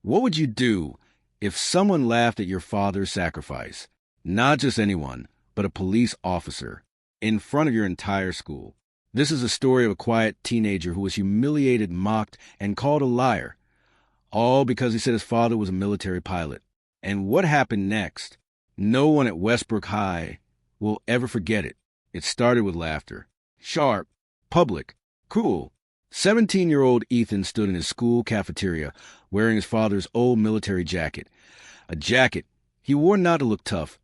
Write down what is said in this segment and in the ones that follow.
What would you do if someone laughed at your father's sacrifice? Not just anyone, but a police officer, in front of your entire school. This is a story of a quiet teenager who was humiliated, mocked, and called a liar, all because he said his father was a military pilot. And what happened next? No one at Westbrook High will ever forget it. It started with laughter. Sharp, public, cruel. 17-year-old Ethan stood in his school cafeteria wearing his father's old military jacket. A jacket he wore not to look tough,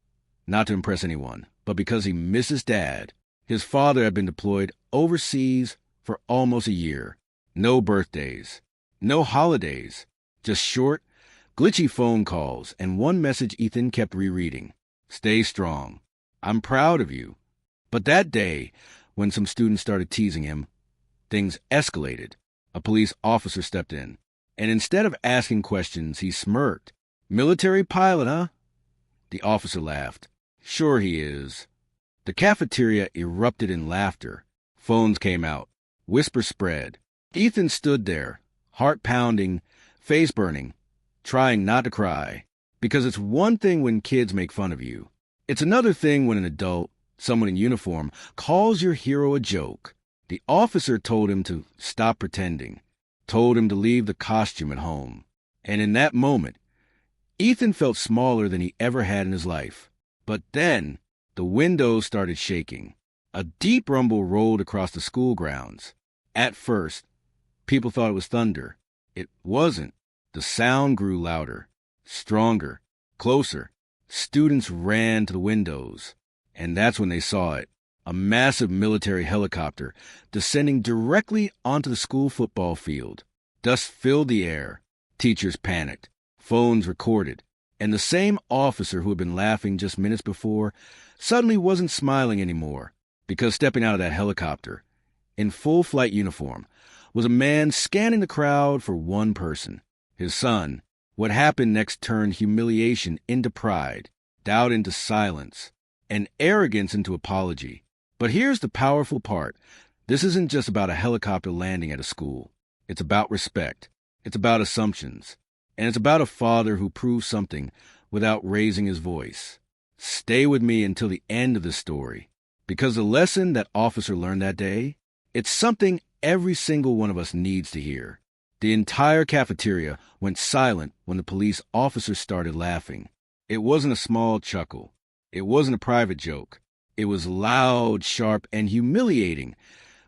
not to impress anyone, but because he missed his dad. His father had been deployed overseas for almost a year. No birthdays, no holidays, just short, glitchy phone calls, and one message Ethan kept rereading. Stay strong. I'm proud of you. But that day, when some students started teasing him, things escalated. A police officer stepped in, and instead of asking questions, he smirked. Military pilot, huh? The officer laughed. Sure he is. The cafeteria erupted in laughter. Phones came out. Whispers spread. Ethan stood there, heart pounding, face burning, trying not to cry. Because it's one thing when kids make fun of you. It's another thing when an adult, someone in uniform, calls your hero a joke. The officer told him to stop pretending, told him to leave the costume at home. And in that moment, Ethan felt smaller than he ever had in his life. But then, the windows started shaking. A deep rumble rolled across the school grounds. At first, people thought it was thunder. It wasn't. The sound grew louder, stronger, closer. Students ran to the windows, and that's when they saw it. A massive military helicopter descending directly onto the school football field. Dust filled the air. Teachers panicked. Phones recorded. And the same officer who had been laughing just minutes before suddenly wasn't smiling anymore, because stepping out of that helicopter, in full flight uniform, was a man scanning the crowd for one person, his son. What happened next turned humiliation into pride, doubt into silence, and arrogance into apology. But here's the powerful part. This isn't just about a helicopter landing at a school. It's about respect. It's about assumptions. And it's about a father who proved something without raising his voice. Stay with me until the end of the story, because the lesson that officer learned that day, it's something every single one of us needs to hear. The entire cafeteria went silent when the police officer started laughing. It wasn't a small chuckle. It wasn't a private joke. It was loud, sharp, and humiliating.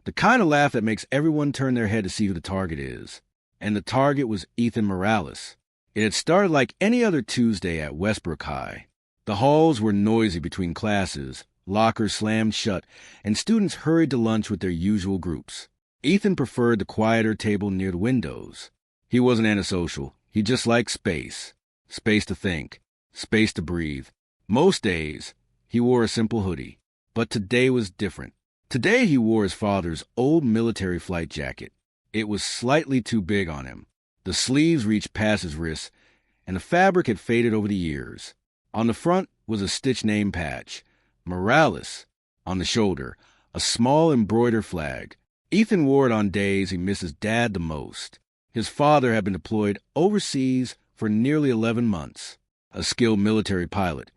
The kind of laugh that makes everyone turn their head to see who the target is. And the target was Ethan Morales. It had started like any other Tuesday at Westbrook High. The halls were noisy between classes, lockers slammed shut, and students hurried to lunch with their usual groups. Ethan preferred the quieter table near the windows. He wasn't antisocial. He just liked space. Space to think. Space to breathe. Most days, he wore a simple hoodie. But today was different. Today he wore his father's old military flight jacket. It was slightly too big on him. The sleeves reached past his wrists, and the fabric had faded over the years. On the front was a stitched name patch, Morales. On the shoulder, a small embroidered flag. Ethan wore it on days he missed his dad the most. His father had been deployed overseas for nearly 11 months, a skilled military pilot.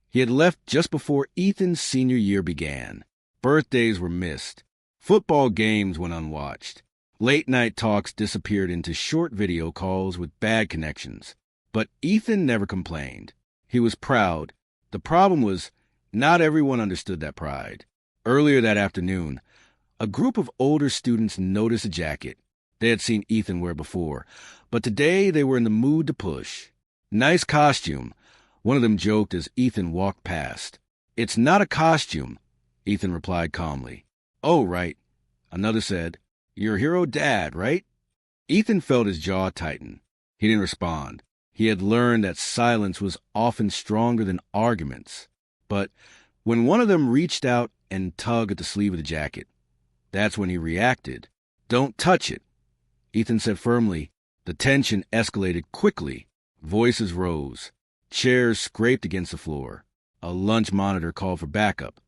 He had left just before Ethan's senior year began. Birthdays were missed. Football games went unwatched. Late-night talks disappeared into short video calls with bad connections. But Ethan never complained. He was proud. The problem was, not everyone understood that pride. Earlier that afternoon, a group of older students noticed a jacket. They had seen Ethan wear before, but today they were in the mood to push. Nice costume, one of them joked as Ethan walked past. It's not a costume, Ethan replied calmly. Oh, right, another said. Your hero dad, right? Ethan felt his jaw tighten. He didn't respond. He had learned that silence was often stronger than arguments. But when one of them reached out and tugged at the sleeve of the jacket, that's when he reacted. Don't touch it, Ethan said firmly. The tension escalated quickly. Voices rose. Chairs scraped against the floor. A lunch monitor called for backup.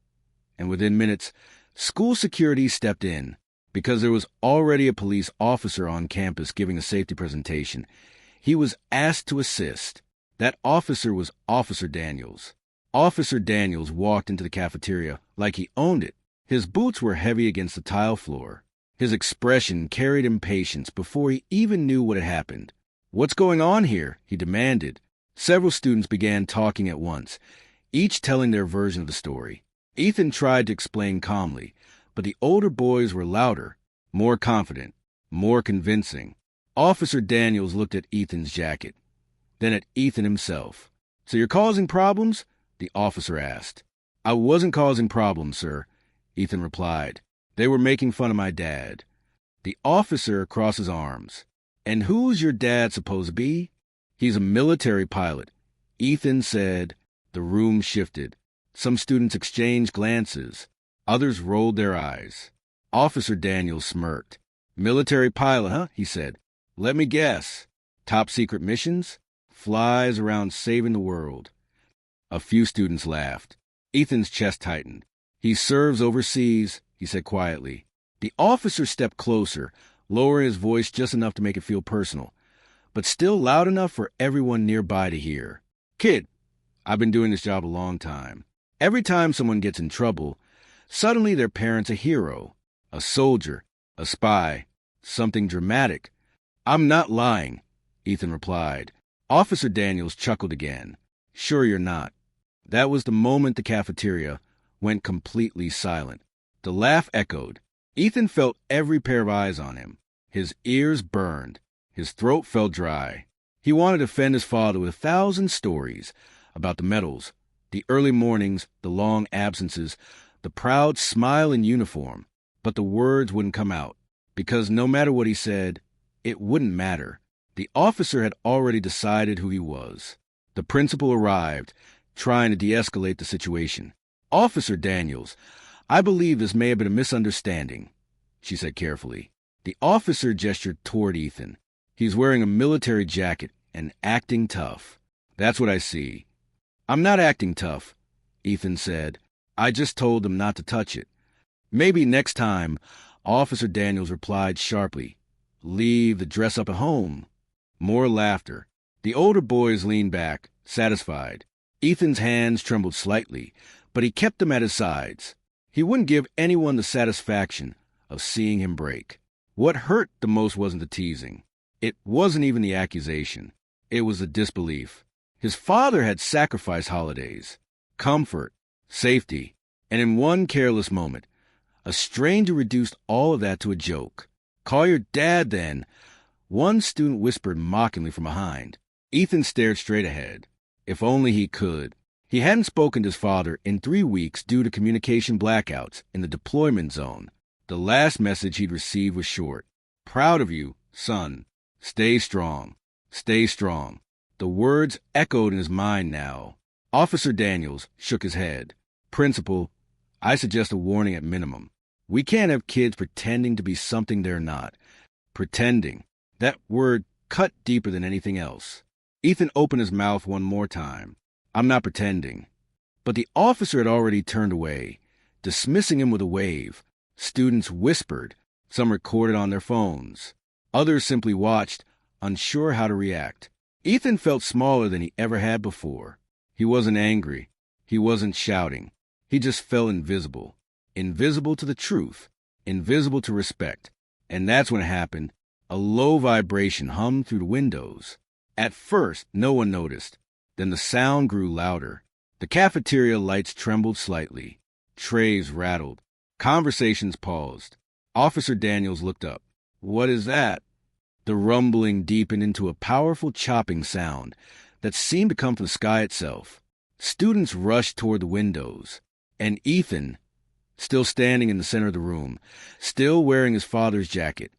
And within minutes, school security stepped in. Because there was already a police officer on campus giving a safety presentation, He was asked to assist. That officer was Officer Daniels. Officer Daniels walked into the cafeteria like he owned it. His boots were heavy against the tile floor. His expression carried impatience before he even knew what had happened. "What's going on here?" he demanded. Several students began talking at once, each telling their version of the story. Ethan tried to explain calmly, but the older boys were louder, more confident, more convincing. Officer Daniels looked at Ethan's jacket, then at Ethan himself. "So you're causing problems?" the officer asked. "I wasn't causing problems, sir," Ethan replied. "They were making fun of my dad." The officer crossed his arms. "And who's your dad supposed to be?" "He's a military pilot," Ethan said. The room shifted. Some students exchanged glances. Others rolled their eyes. Officer Daniels smirked. "Military pilot, huh?" he said. "Let me guess. Top secret missions? Flies around saving the world." A few students laughed. Ethan's chest tightened. "He serves overseas," he said quietly. The officer stepped closer, lowering his voice just enough to make it feel personal, but still loud enough for everyone nearby to hear. "Kid, I've been doing this job a long time. Every time someone gets in trouble, suddenly their parent's a hero, a soldier, a spy, something dramatic." "I'm not lying," Ethan replied. Officer Daniels chuckled again. "Sure you're not." That was the moment the cafeteria went completely silent. The laugh echoed. Ethan felt every pair of eyes on him. His ears burned. His throat felt dry. He wanted to defend his father with 1,000 stories about the medals, the early mornings, the long absences, the proud smile in uniform. But the words wouldn't come out, because no matter what he said, it wouldn't matter. The officer had already decided who he was. The principal arrived, trying to de-escalate the situation. "Officer Daniels, I believe this may have been a misunderstanding," she said carefully. The officer gestured toward Ethan. "He's wearing a military jacket and acting tough. That's what I see." "I'm not acting tough," Ethan said. "I just told them not to touch it." "Maybe next time," Officer Daniels replied sharply. "Leave the dress up at home." More laughter. The older boys leaned back, satisfied. Ethan's hands trembled slightly, but he kept them at his sides. He wouldn't give anyone the satisfaction of seeing him break. What hurt the most wasn't the teasing. It wasn't even the accusation. It was the disbelief. His father had sacrificed holidays, comfort, safety, and in one careless moment, a stranger reduced all of that to a joke. "Call your dad, then," one student whispered mockingly from behind. Ethan stared straight ahead. If only he could. He hadn't spoken to his father in 3 weeks due to communication blackouts in the deployment zone. The last message he'd received was short. "Proud of you, son. Stay strong. Stay strong." The words echoed in his mind now. Officer Daniels shook his head. "Principal, I suggest a warning at minimum. We can't have kids pretending to be something they're not. Pretending. That word cut deeper than anything else." Ethan opened his mouth one more time. "I'm not pretending." But the officer had already turned away, dismissing him with a wave. Students whispered. Some recorded on their phones. Others simply watched, unsure how to react. Ethan felt smaller than he ever had before. He wasn't angry. He wasn't shouting. He just felt invisible. Invisible to the truth. Invisible to respect. And that's when it happened. A low vibration hummed through the windows. At first, no one noticed. Then the sound grew louder. The cafeteria lights trembled slightly. Trays rattled. Conversations paused. Officer Daniels looked up. "What is that?" The rumbling deepened into a powerful chopping sound that seemed to come from the sky itself. Students rushed toward the windows. And Ethan, still standing in the center of the room, still wearing his father's jacket,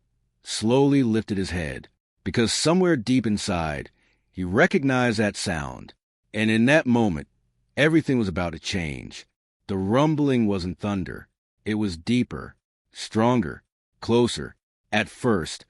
slowly lifted his head, because somewhere deep inside, he recognized that sound. And in that moment, everything was about to change. The rumbling wasn't thunder. It was deeper, stronger, closer. At first,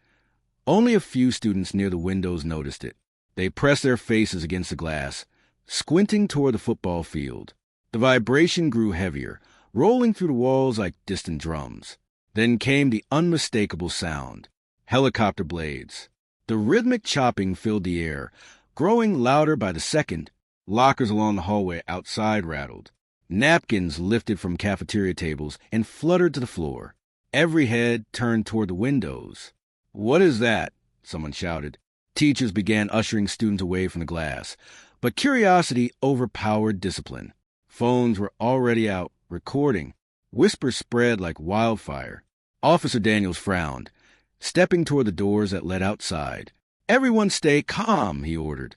only a few students near the windows noticed it. They pressed their faces against the glass, squinting toward the football field. The vibration grew heavier, rolling through the walls like distant drums. Then came the unmistakable sound. Helicopter blades. The rhythmic chopping filled the air, growing louder by the second. Lockers along the hallway outside rattled. Napkins lifted from cafeteria tables and fluttered to the floor. Every head turned toward the windows. "What is that?" someone shouted. Teachers began ushering students away from the glass, but curiosity overpowered discipline. Phones were already out, recording. Whispers spread like wildfire. Officer Daniels frowned, stepping toward the doors that led outside. "Everyone stay calm," he ordered,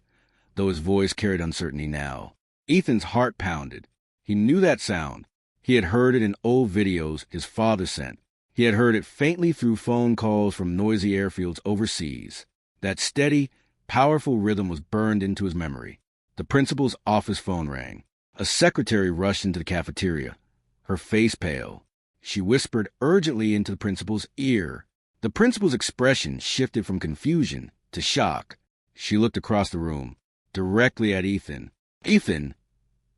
though his voice carried uncertainty now. Ethan's heart pounded. He knew that sound. He had heard it in old videos his father sent. He had heard it faintly through phone calls from noisy airfields overseas. That steady, powerful rhythm was burned into his memory. The principal's office phone rang. A secretary rushed into the cafeteria, her face pale. She whispered urgently into the principal's ear. The principal's expression shifted from confusion to shock. She looked across the room, directly at Ethan. "Ethan,"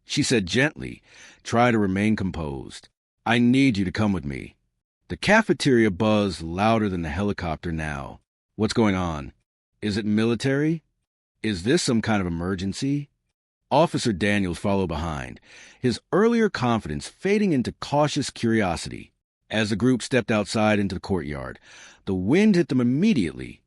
she said gently, "try to remain composed. I need you to come with me." The cafeteria buzzed louder than the helicopter now. "What's going on? Is it military? Is this some kind of emergency?" Officer Daniels followed behind, his earlier confidence fading into cautious curiosity. As the group stepped outside into the courtyard, the wind hit them immediately,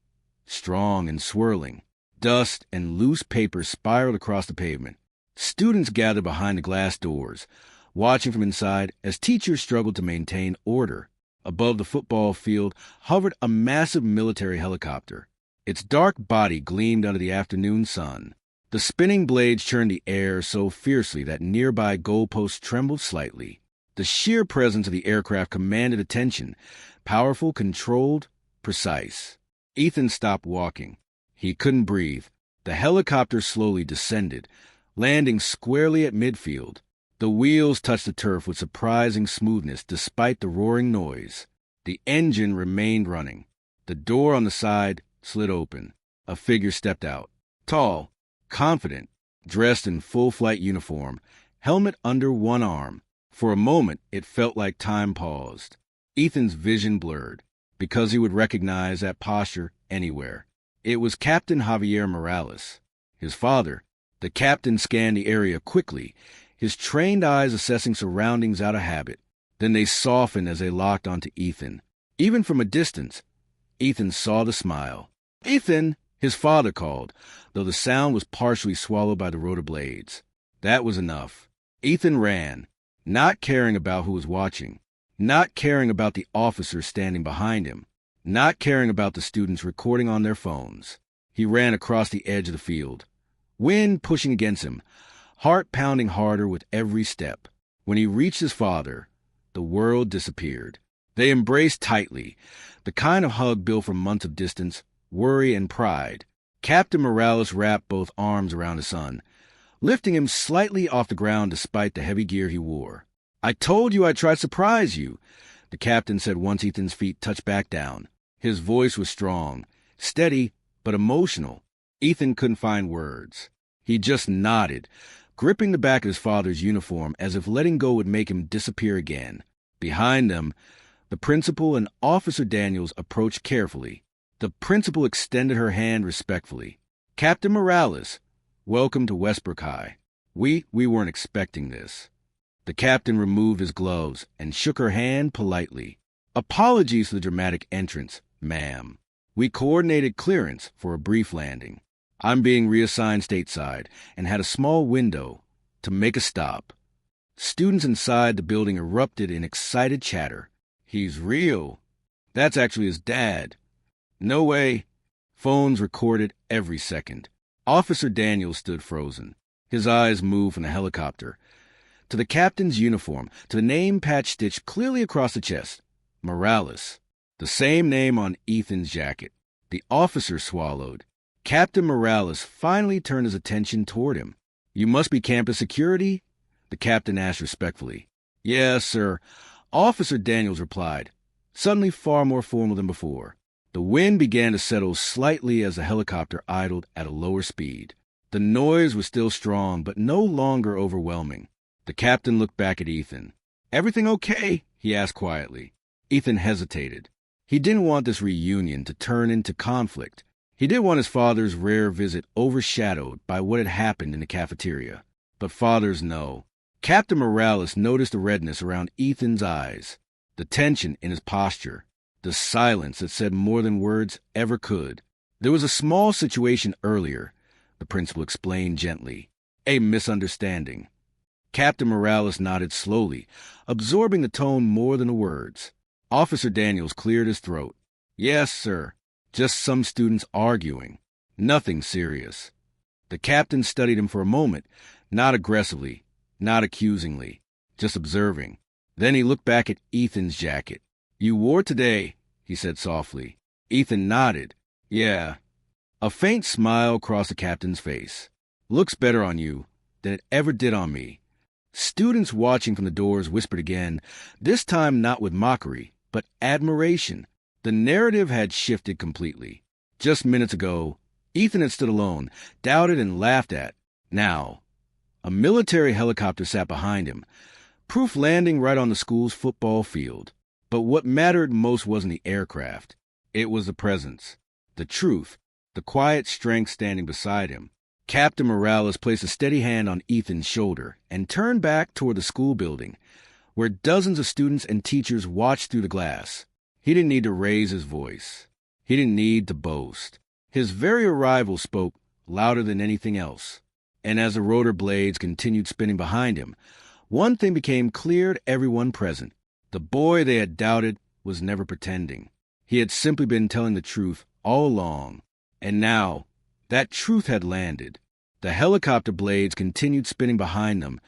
strong and swirling. Dust and loose paper spiraled across the pavement. Students gathered behind the glass doors, watching from inside as teachers struggled to maintain order. Above the football field hovered a massive military helicopter. Its dark body gleamed under the afternoon sun. The spinning blades churned the air so fiercely that nearby goalposts trembled slightly. The sheer presence of the aircraft commanded attention, powerful, controlled, precise. Ethan stopped walking. He couldn't breathe. The helicopter slowly descended, landing squarely at midfield. The wheels touched the turf with surprising smoothness despite the roaring noise. The engine remained running. The door on the side slid open. A figure stepped out. Tall, confident, dressed in full flight uniform, helmet under one arm. For a moment, it felt like time paused. Ethan's vision blurred, because he would recognize that posture anywhere. It was Captain Javier Morales, his father. The captain scanned the area quickly, his trained eyes assessing surroundings out of habit. Then they softened as they locked onto Ethan. Even from a distance, Ethan saw the smile. "Ethan!" his father called, though the sound was partially swallowed by the rotor blades. That was enough. Ethan ran, not caring about who was watching, not caring about the officers standing behind him, not caring about the students recording on their phones. He ran across the edge of the field, wind pushing against him, heart pounding harder with every step. When he reached his father, the world disappeared. They embraced tightly, the kind of hug built from months of distance, worry, and pride. Captain Morales wrapped both arms around his son, lifting him slightly off the ground despite the heavy gear he wore. "I told you I'd try to surprise you," the captain said once Ethan's feet touched back down. His voice was strong, steady, but emotional. Ethan couldn't find words. He just nodded, gripping the back of his father's uniform as if letting go would make him disappear again. Behind them, the principal and Officer Daniels approached carefully. The principal extended her hand respectfully. "Captain Morales, welcome to Westbrook High. We weren't expecting this." The captain removed his gloves and shook her hand politely. "Apologies for the dramatic entrance, ma'am. We coordinated clearance for a brief landing. I'm being reassigned stateside and had a small window to make a stop." Students inside the building erupted in excited chatter. "He's real. That's actually his dad. No way." Phones recorded every second. Officer Daniels stood frozen. His eyes moved from the helicopter to the captain's uniform, to the name patch stitched clearly across the chest. Morales. The same name on Ethan's jacket. The officer swallowed. Captain Morales finally turned his attention toward him. "You must be campus security?" the captain asked respectfully. "Yes, sir," Officer Daniels replied, suddenly far more formal than before. The wind began to settle slightly as the helicopter idled at a lower speed. The noise was still strong, but no longer overwhelming. The captain looked back at Ethan. "Everything okay?" he asked quietly. Ethan hesitated. He didn't want this reunion to turn into conflict. He didn't want his father's rare visit overshadowed by what had happened in the cafeteria. But fathers know. Captain Morales noticed the redness around Ethan's eyes, the tension in his posture, the silence that said more than words ever could. There was a small situation earlier, the principal explained gently. A misunderstanding. Captain Morales nodded slowly, absorbing the tone more than the words. Officer Daniels cleared his throat. Yes, sir. Just some students arguing. Nothing serious. The captain studied him for a moment, not aggressively, not accusingly, just observing. Then he looked back at Ethan's jacket. You wore today, he said softly. Ethan nodded. Yeah. A faint smile crossed the captain's face. Looks better on you than it ever did on me. Students watching from the doors whispered again, this time not with mockery, but admiration. The narrative had shifted completely. Just minutes ago, Ethan had stood alone, doubted and laughed at. Now, a military helicopter sat behind him, proof landing right on the school's football field. But what mattered most wasn't the aircraft. It was the presence, the truth, the quiet strength standing beside him. Captain Morales placed a steady hand on Ethan's shoulder and turned back toward the school building, where dozens of students and teachers watched through the glass. He didn't need to raise his voice. He didn't need to boast. His very arrival spoke louder than anything else. And as the rotor blades continued spinning behind him, one thing became clear to everyone present. The boy they had doubted was never pretending. He had simply been telling the truth all along. And now, that truth had landed. The helicopter blades continued spinning behind them,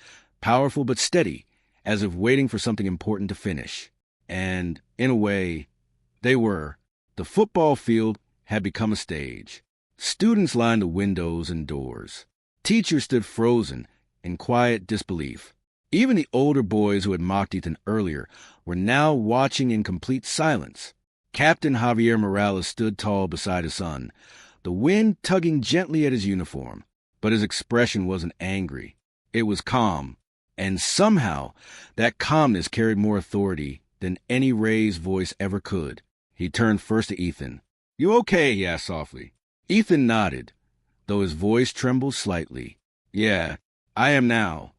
powerful but steady, as if waiting for something important to finish. And, in a way, they were. The football field had become a stage. Students lined the windows and doors. Teachers stood frozen in quiet disbelief. Even the older boys who had mocked Ethan earlier were now watching in complete silence. Captain Javier Morales stood tall beside his son, the wind tugging gently at his uniform. But his expression wasn't angry. It was calm, and somehow that calmness carried more authority than any raised voice ever could. He turned first to Ethan. You okay? He asked softly. Ethan nodded, though his voice trembled slightly. Yeah, I am now.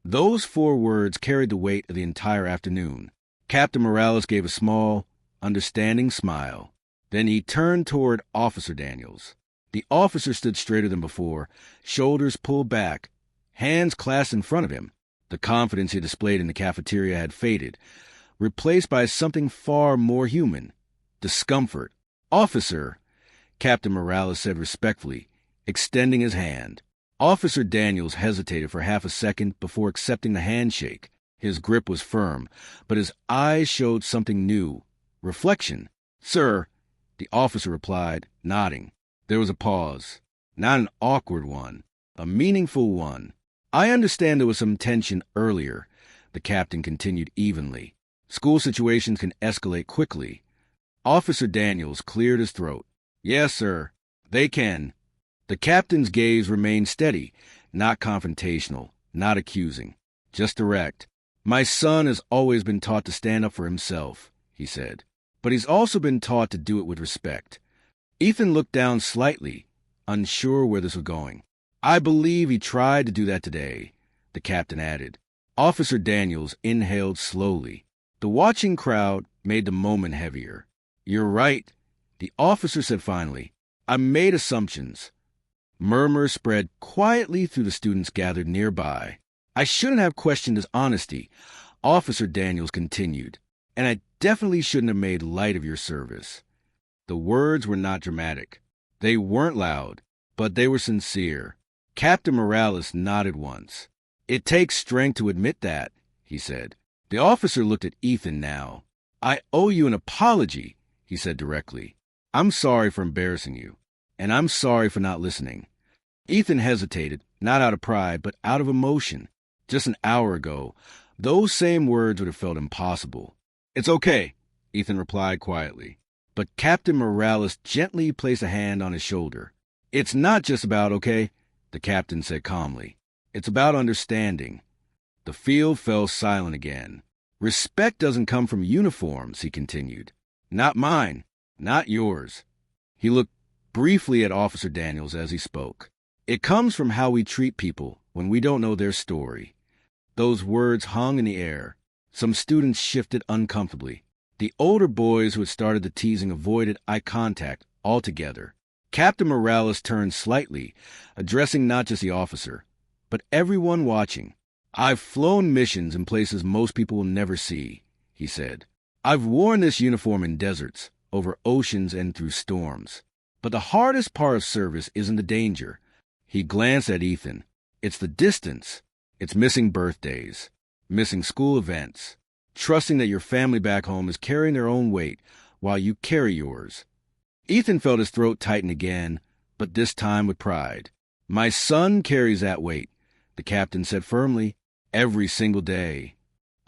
Those 4 words carried the weight of the entire afternoon. Captain Morales gave a small, understanding smile. Then he turned toward Officer Daniels. The officer stood straighter than before, shoulders pulled back, hands clasped in front of him. The confidence he displayed in the cafeteria had faded, replaced by something far more human. Discomfort. Officer, Captain Morales said respectfully, extending his hand. Officer Daniels hesitated for half a second before accepting the handshake. His grip was firm, but his eyes showed something new. Reflection. Sir, the officer replied, nodding. There was a pause. Not an awkward one, a meaningful one. I understand there was some tension earlier, the captain continued evenly. School situations can escalate quickly. Officer Daniels cleared his throat. Yes, sir, they can. The captain's gaze remained steady, not confrontational, not accusing, just direct. My son has always been taught to stand up for himself, he said, but he's also been taught to do it with respect. Ethan looked down slightly, unsure where this was going. I believe he tried to do that today, the captain added. Officer Daniels inhaled slowly. The watching crowd made the moment heavier. You're right, the officer said finally. I made assumptions. Murmurs spread quietly through the students gathered nearby. I shouldn't have questioned his honesty, Officer Daniels continued, and I definitely shouldn't have made light of your service. The words were not dramatic. They weren't loud, but they were sincere. Captain Morales nodded once. It takes strength to admit that, he said. The officer looked at Ethan now. I owe you an apology, he said directly. I'm sorry for embarrassing you, and I'm sorry for not listening. Ethan hesitated, not out of pride, but out of emotion. Just an hour ago, those same words would have felt impossible. It's okay, Ethan replied quietly. But Captain Morales gently placed a hand on his shoulder. It's not just about okay, the captain said calmly. It's about understanding. The field fell silent again. Respect doesn't come from uniforms, he continued. Not mine, not yours. He looked briefly at Officer Daniels as he spoke. It comes from how we treat people when we don't know their story. Those words hung in the air. Some students shifted uncomfortably. The older boys who had started the teasing avoided eye contact altogether. Captain Morales turned slightly, addressing not just the officer, but everyone watching. "I've flown missions in places most people will never see," he said. "I've worn this uniform in deserts, over oceans, and through storms. But the hardest part of service isn't the danger." He glanced at Ethan. "It's the distance. It's missing birthdays, missing school events, trusting that your family back home is carrying their own weight while you carry yours." Ethan felt his throat tighten again, but this time with pride. "My son carries that weight," the captain said firmly, "every single day."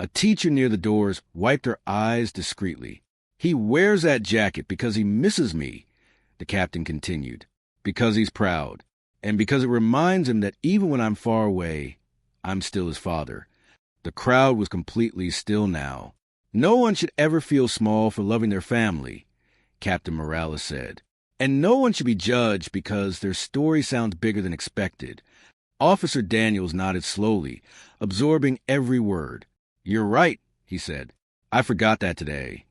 A teacher near the doors wiped her eyes discreetly. "He wears that jacket because he misses me," the captain continued, "because he's proud, and because it reminds him that even when I'm far away, I'm still his father." The crowd was completely still now. "No one should ever feel small for loving their family," Captain Morales said. "And no one should be judged because their story sounds bigger than expected." Officer Daniels nodded slowly, absorbing every word. "You're right," he said. "I forgot that today."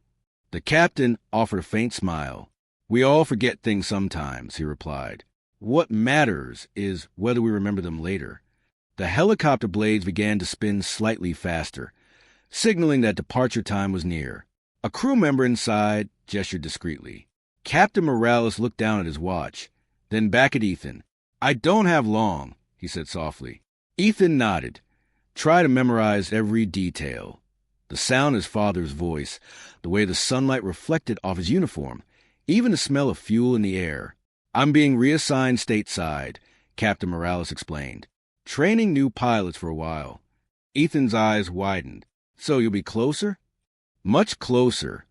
The captain offered a faint smile. "We all forget things sometimes," he replied. "What matters is whether we remember them later." The helicopter blades began to spin slightly faster, signaling that departure time was near. A crew member inside gestured discreetly. Captain Morales looked down at his watch, then back at Ethan. "I don't have long," he said softly. Ethan nodded. "Try to memorize every detail." The sound of his father's voice, the way the sunlight reflected off his uniform, even the smell of fuel in the air. "I'm being reassigned stateside," Captain Morales explained. "Training new pilots for a while." Ethan's eyes widened. "So you'll be closer?" "Much closer,"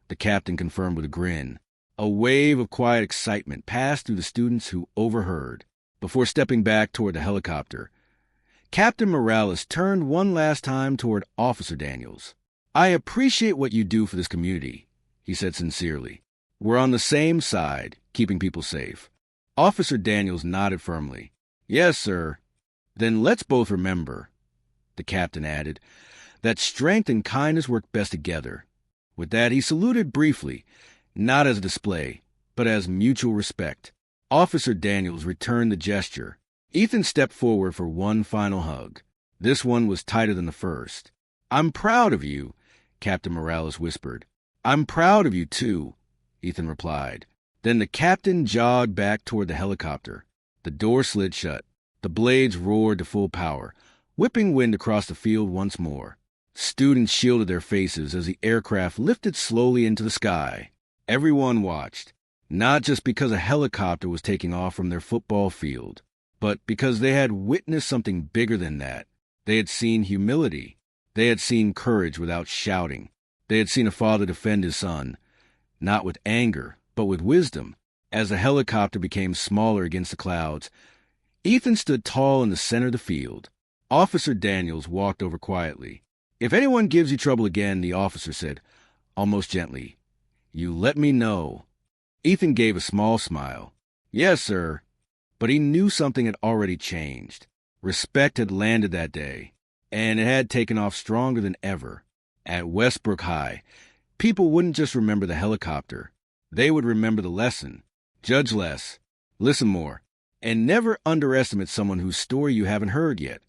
the captain confirmed with a grin. A wave of quiet excitement passed through the students who overheard. Before stepping back toward the helicopter, Captain Morales turned one last time toward Officer Daniels. "I appreciate what you do for this community," he said sincerely. "We're on the same side, keeping people safe." Officer Daniels nodded firmly. "Yes, sir." "Then let's both remember," the captain added, "that strength and kindness work best together." With that, he saluted briefly, not as a display, but as mutual respect. Officer Daniels returned the gesture. Ethan stepped forward for one final hug. This one was tighter than the first. "I'm proud of you," Captain Morales whispered. "I'm proud of you, too," Ethan replied. Then the captain jogged back toward the helicopter. The door slid shut. The blades roared to full power, whipping wind across the field once more. Students shielded their faces as the aircraft lifted slowly into the sky. Everyone watched, not just because a helicopter was taking off from their football field, but because they had witnessed something bigger than that. They had seen humility. They had seen courage without shouting. They had seen a father defend his son, not with anger, but with wisdom. As the helicopter became smaller against the clouds, Ethan stood tall in the center of the field. Officer Daniels walked over quietly. "If anyone gives you trouble again," the officer said, almost gently, "you let me know." Ethan gave a small smile. "Yes, sir." But he knew something had already changed. Respect had landed that day, and it had taken off stronger than ever. At Westbrook High, people wouldn't just remember the helicopter. They would remember the lesson. Judge less, listen more, and never underestimate someone whose story you haven't heard yet.